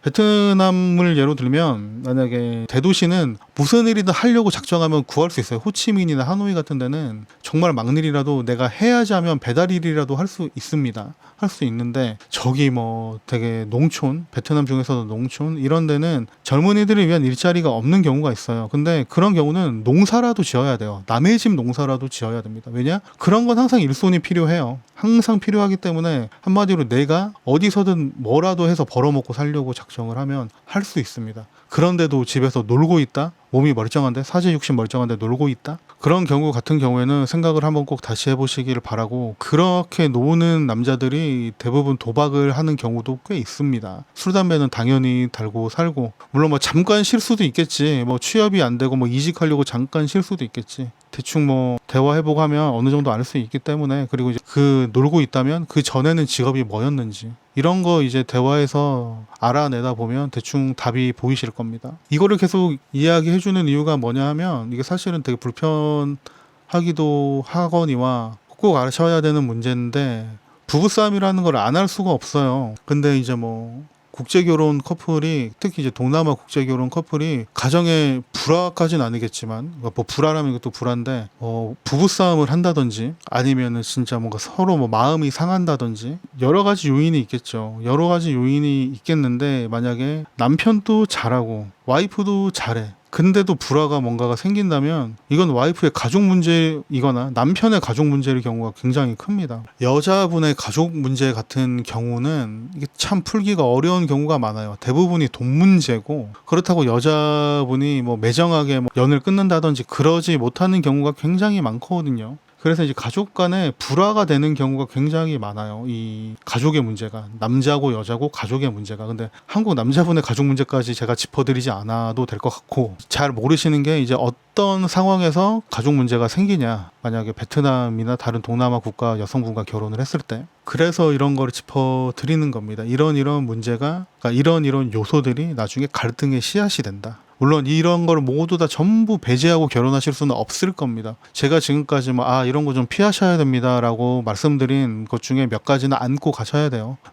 베트남을 예로 들면 만약에 대도시는 무슨 일이든 하려고 작정하면 구할 수 있어요. 호치민이나 하노이 같은 데는 정말 막일이라도 내가 해야지 하면 배달 일이라도 할 수 있습니다. 할 수 있는데 저기 뭐 되게 농촌, 베트남 중에서도 농촌 이런 데는 젊은이들을 위한 일자리가 없는 경우가 있어요. 근데 그런 경우는 농사라도 지어야 돼요. 남의 집 농사라도 지어야 됩니다. 왜냐? 그런 건 항상 일손이 필요해요. 항상 필요하기 때문에 한마디로 내가 어디서든 뭐라도 해서 벌어먹고 살려고 작정을 하면 할 수 있습니다. 그런데도 집에서 놀고 있다? 몸이 멀쩡한데 사제 육신 멀쩡한데 놀고 있다? 그런 경우 같은 경우에는 생각을 한번 꼭 다시 해보시기를 바라고, 그렇게 노는 남자들이 대부분 도박을 하는 경우도 꽤 있습니다. 술 담배는 당연히 달고 살고, 물론 뭐 잠깐 쉴 수도 있겠지. 뭐 취업이 안 되고 뭐 이직하려고 잠깐 쉴 수도 있겠지. 대충 뭐 대화해보고 하면 어느 정도 알 수 있기 때문에. 그리고 이제 그 놀고 있다면 그 전에는 직업이 뭐였는지 이런 거 이제 대화해서 알아내다 보면 대충 답이 보이실 겁니다. 이거를 계속 이야기해주는 이유가 뭐냐 하면 이게 사실은 되게 불편하기도 하거니와 꼭 아셔야 되는 문제인데, 부부싸움이라는 걸 안 할 수가 없어요. 근데 이제 뭐 국제결혼 커플이, 특히 이제 동남아 국제결혼 커플이 가정에 불화까지는 아니겠지만, 뭐 불화라면 이것도 불화인데 부부싸움을 한다든지 아니면은 진짜 뭔가 서로 뭐 마음이 상한다든지 여러 가지 요인이 있겠죠. 여러 가지 요인이 있겠는데, 만약에 남편도 잘하고 와이프도 잘해, 근데도 불화가 뭔가가 생긴다면 이건 와이프의 가족 문제이거나 남편의 가족 문제일 경우가 굉장히 큽니다. 여자분의 가족 문제 같은 경우는 이게 참 풀기가 어려운 경우가 많아요. 대부분이 돈 문제고, 그렇다고 여자분이 뭐 매정하게 뭐 연을 끊는다든지 그러지 못하는 경우가 굉장히 많거든요. 그래서 이제 가족 간에 불화가 되는 경우가 굉장히 많아요. 이 가족의 문제가, 남자고 여자고 가족의 문제가. 근데 한국 남자분의 가족 문제까지 제가 짚어드리지 않아도 될 것 같고, 잘 모르시는 게 이제 어떤 상황에서 가족 문제가 생기냐, 만약에 베트남이나 다른 동남아 국가 여성분과 결혼을 했을 때. 그래서 이런 거를 짚어드리는 겁니다. 이런 문제가, 그러니까 이런 요소들이 나중에 갈등의 씨앗이 된다. 물론 이런 걸 모두 다 전부 배제하고 결혼하실 수는 없을 겁니다. 제가 지금까지 이런 거 좀 피하셔야 됩니다 라고 말씀드린 것 중에 몇 가지는 안고 가셔야 돼요.